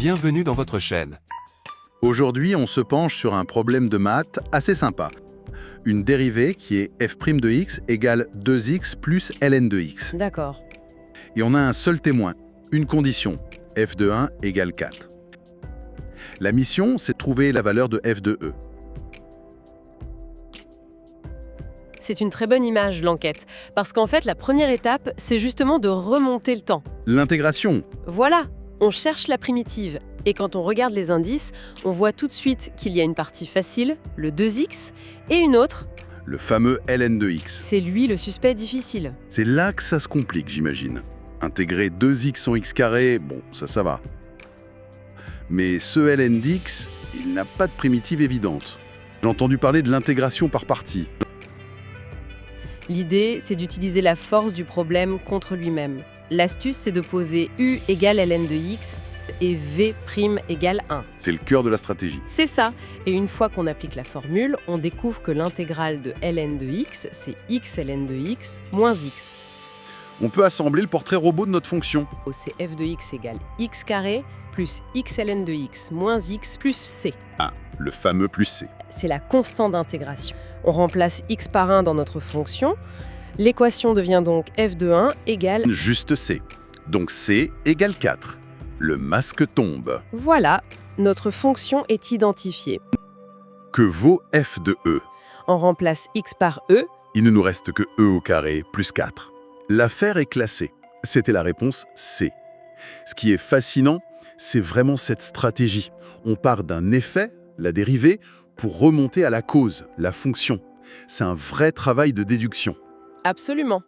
Bienvenue dans votre chaîne. Aujourd'hui, on se penche sur un problème de maths assez sympa. Une dérivée qui est f' de x égale 2x plus ln de x. D'accord. Et on a un seul témoin, une condition, f de 1 égale 4. La mission, c'est de trouver la valeur de f de e. C'est une très bonne image, l'enquête. Parce qu'en fait, la première étape, c'est justement de remonter le temps. L'intégration, Voilà, on cherche la primitive. Et quand on regarde les indices, on voit tout de suite qu'il y a une partie facile, le 2x, et une autre, le fameux ln de x. c'est lui le suspect difficile. C'est là que ça se complique, j'imagine. Intégrer 2x en x carré, bon, ça va. Mais ce ln d'x, il n'a pas de primitive évidente. J'ai entendu parler de l'intégration par partie. L'idée, c'est d'utiliser la force du problème contre lui-même. L'astuce, c'est de poser u égale ln de x et v' égale 1. C'est le cœur de la stratégie. C'est ça. Et une fois qu'on applique la formule, on découvre que l'intégrale de ln de x, c'est x ln de x moins x. On peut assembler le portrait robot de notre fonction. C'est f de x égale x carré plus x ln de x moins x plus c. Ah, le fameux plus c. C'est la constante d'intégration. On remplace x par 1 dans notre fonction. L'équation devient donc f de 1 égale... Juste c. Donc c égale 4. Le masque tombe. Voilà, notre fonction est identifiée. Que vaut f de e? On remplace x par e. Il ne nous reste que e au carré plus 4. L'affaire est classée. C'était la réponse C. Ce qui est fascinant, c'est vraiment cette stratégie. On part d'un effet, la dérivée, pour remonter à la cause, la fonction. C'est un vrai travail de déduction. Absolument.